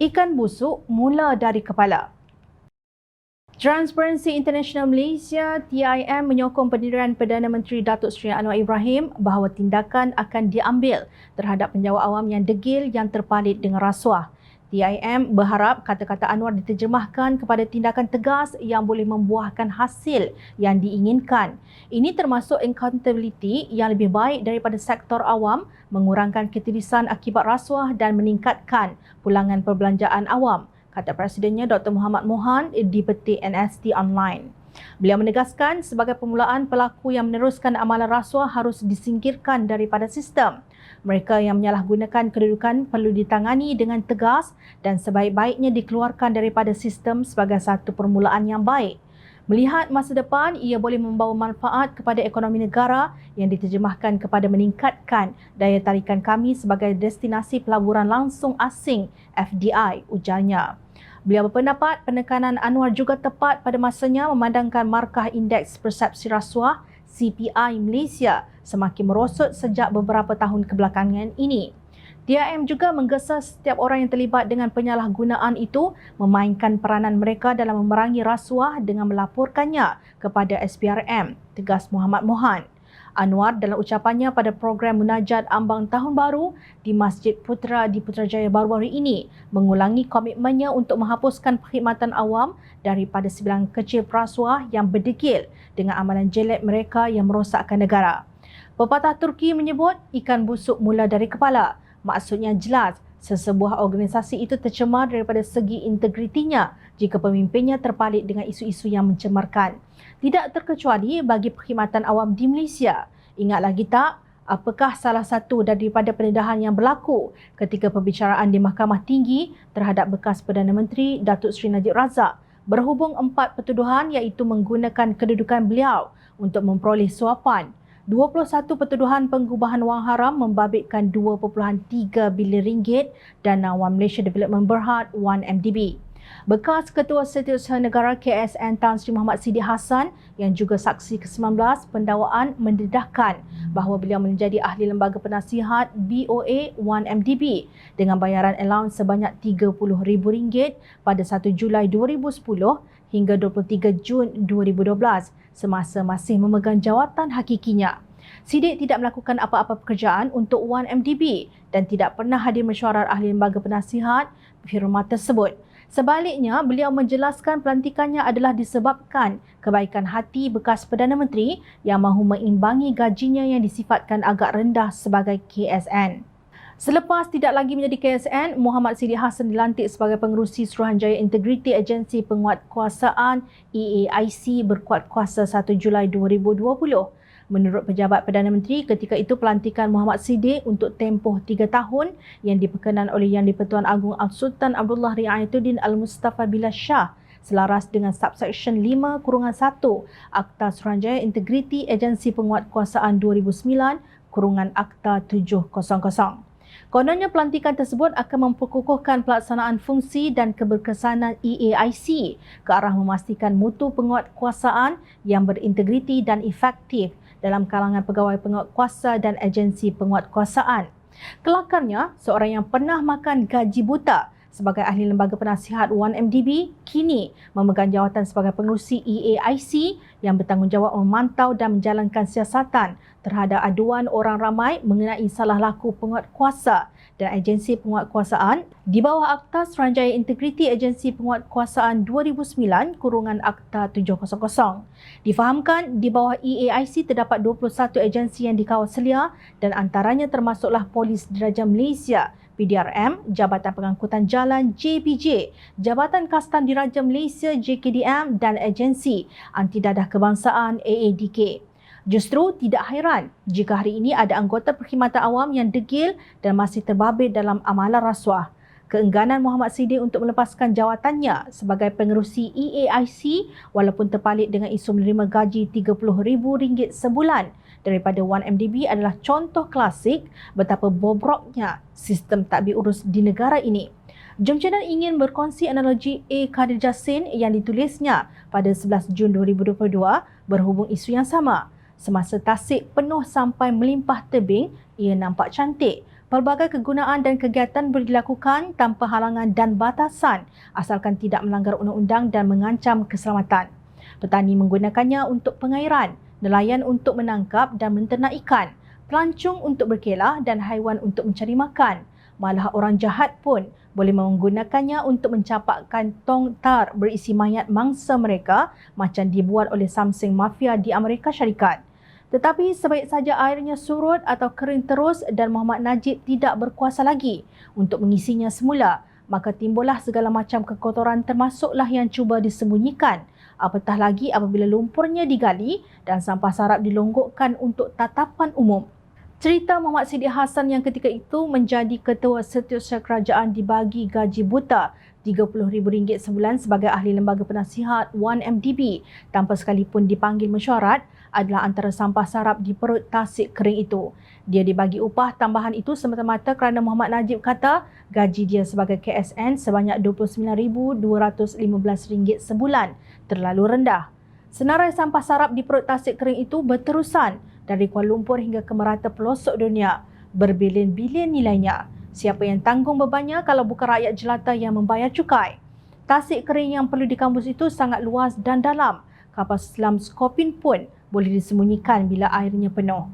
Ikan busuk mula dari kepala. Transparency International Malaysia (TIM) menyokong pendirian Perdana Menteri Datuk Seri Anwar Ibrahim bahawa tindakan akan diambil terhadap penjawat awam yang degil yang terpalit dengan rasuah. TIM berharap kata-kata Anwar diterjemahkan kepada tindakan tegas yang boleh membuahkan hasil yang diinginkan. Ini termasuk accountability yang lebih baik daripada sektor awam, mengurangkan ketirisan akibat rasuah dan meningkatkan pulangan perbelanjaan awam, kata Presidennya Dr. Mohamed Mohan di petik NST Online. Beliau menegaskan sebagai permulaan pelaku yang meneruskan amalan rasuah harus disingkirkan daripada sistem. Mereka yang menyalahgunakan kedudukan perlu ditangani dengan tegas dan sebaik-baiknya dikeluarkan daripada sistem sebagai satu permulaan yang baik. Melihat masa depan, ia boleh membawa manfaat kepada ekonomi negara yang diterjemahkan kepada meningkatkan daya tarikan kami sebagai destinasi pelaburan langsung asing FDI, ujarnya. Beliau berpendapat penekanan Anwar juga tepat pada masanya memandangkan markah Indeks Persepsi Rasuah CPI Malaysia semakin merosot sejak beberapa tahun kebelakangan ini. TIM juga menggesa setiap orang yang terlibat dengan penyalahgunaan itu memainkan peranan mereka dalam memerangi rasuah dengan melaporkannya kepada SPRM, tegas Mohamed Mohan. Anwar dalam ucapannya pada program Munajat Ambang Tahun Baru di Masjid Putra di Putrajaya baru-baru ini mengulangi komitmennya untuk menghapuskan perkhidmatan awam daripada sebilangan kecil perasuah yang berdegil dengan amalan jelek mereka yang merosakkan negara. Pepatah Turki menyebut ikan busuk mula dari kepala. Maksudnya jelas, sesebuah organisasi itu tercemar daripada segi integritinya jika pemimpinnya terpalit dengan isu-isu yang mencemarkan. Tidak terkecuali bagi perkhidmatan awam di Malaysia. Ingat lagi tak, apakah salah satu daripada pendedahan yang berlaku ketika perbicaraan di Mahkamah Tinggi terhadap bekas Perdana Menteri Datuk Seri Najib Razak berhubung 4 pertuduhan iaitu menggunakan kedudukan beliau untuk memperoleh suapan. 21 pertuduhan pengubahan wang haram membabitkan 2.3 bilion ringgit dana Wan Malaysia Development Berhad 1MDB. Bekas Ketua Setiausaha Negara KSN Tan Sri Muhammad Siddiq Hassan yang juga saksi ke-19 pendakwaan mendedahkan bahawa beliau menjadi ahli lembaga penasihat BOA 1MDB dengan bayaran allowance sebanyak RM30,000 pada 1 Julai 2010 hingga 23 Jun 2012 semasa masih memegang jawatan hakikinya. Siddiq tidak melakukan apa-apa pekerjaan untuk 1MDB dan tidak pernah hadir mesyuarat ahli lembaga penasihat firma tersebut. Sebaliknya, beliau menjelaskan pelantikannya adalah disebabkan kebaikan hati bekas Perdana Menteri yang mahu mengimbangi gajinya yang disifatkan agak rendah sebagai KSN. Selepas tidak lagi menjadi KSN, Muhammad Siddiq Hassan dilantik sebagai pengerusi Suruhanjaya Integriti Agensi Penguatkuasaan EAIC berkuat kuasa 1 Julai 2020. Menurut pejabat Perdana Menteri, ketika itu pelantikan Muhammad Siddiq untuk tempoh 3 tahun yang diperkenan oleh Yang di-Pertuan Agong Al-Sultan Abdullah Riayatuddin Al-Mustafa Billah Shah selaras dengan subsection 5-1 Akta Suruhanjaya Integriti Agensi Penguatkuasaan 2009-Akta 700. Kononnya pelantikan tersebut akan memperkukuhkan pelaksanaan fungsi dan keberkesanan EAIC ke arah memastikan mutu penguatkuasaan yang berintegriti dan efektif dalam kalangan pegawai penguatkuasa dan agensi penguatkuasaan. Kelakarnya, seorang yang pernah makan gaji buta sebagai ahli lembaga penasihat 1MDB kini memegang jawatan sebagai pengerusi EAIC yang bertanggungjawab memantau dan menjalankan siasatan terhadap aduan orang ramai mengenai salah laku penguatkuasa dan agensi penguatkuasaan di bawah Akta Suruhanjaya Integriti Agensi Penguatkuasaan 2009-Akta 700. Difahamkan di bawah EAIC terdapat 21 agensi yang dikawal selia dan antaranya termasuklah Polis Diraja Malaysia PDRM, Jabatan Pengangkutan Jalan JPJ, Jabatan Kastan Diraja Malaysia JKDM dan Agensi Anti Dadah Kebangsaan AADK. Justru tidak hairan jika hari ini ada anggota perkhidmatan awam yang degil dan masih terbabit dalam amalan rasuah. Keengganan Muhammad Siddiq untuk melepaskan jawatannya sebagai pengerusi EAIC walaupun terpalit dengan isu menerima gaji RM30,000 sebulan daripada 1MDB adalah contoh klasik betapa bobroknya sistem tadbir urus di negara ini. Jom channel ingin berkongsi analogi A. Khadir Jassin yang ditulisnya pada 11 Jun 2022 berhubung isu yang sama. Semasa tasik penuh sampai melimpah tebing, ia nampak cantik. Pelbagai kegunaan dan kegiatan boleh dilakukan tanpa halangan dan batasan asalkan tidak melanggar undang-undang dan mengancam keselamatan. Petani menggunakannya untuk pengairan, nelayan untuk menangkap dan menternak ikan, pelancong untuk berkelah dan haiwan untuk mencari makan. Malah orang jahat pun boleh menggunakannya untuk mencapakkan tong tar berisi mayat mangsa mereka macam dibuat oleh Samsung Mafia di Amerika Syarikat. Tetapi sebaik saja airnya surut atau kering terus dan Muhammad Najib tidak berkuasa lagi untuk mengisinya semula, maka timbullah segala macam kekotoran termasuklah yang cuba disembunyikan. Apatah lagi apabila lumpurnya digali dan sampah sarap dilonggokkan untuk tatapan umum. Cerita Muhammad Siddiq Hassan yang ketika itu menjadi Ketua Setiausaha Kerajaan dibagi gaji buta RM30,000 sebulan sebagai ahli lembaga penasihat 1MDB tanpa sekalipun dipanggil mesyuarat adalah antara sampah sarap di perut tasik kering itu. Dia dibagi upah tambahan itu semata-mata kerana Muhammad Najib kata gaji dia sebagai KSN sebanyak RM29,215 sebulan terlalu rendah. Senarai sampah sarap di perut tasik kering itu berterusan dari Kuala Lumpur hingga ke merata pelosok dunia, berbilion-bilion nilainya. Siapa yang tanggung bebannya kalau bukan rakyat jelata yang membayar cukai? Tasik kering yang perlu di kampus itu sangat luas dan dalam. Kapal selam Scorpion pun boleh disembunyikan bila airnya penuh.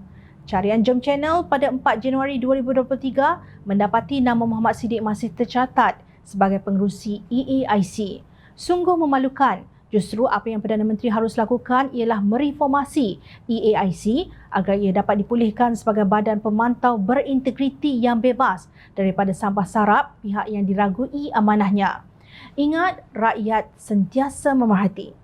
Carian Jom Channel pada 4 Januari 2023 mendapati nama Muhammad Siddiq masih tercatat sebagai pengerusi EAIC. Sungguh memalukan. Justru apa yang Perdana Menteri harus lakukan ialah mereformasi EAIC agar ia dapat dipulihkan sebagai badan pemantau berintegriti yang bebas daripada sampah sarap pihak yang diragui amanahnya. Ingat, rakyat sentiasa memerhati.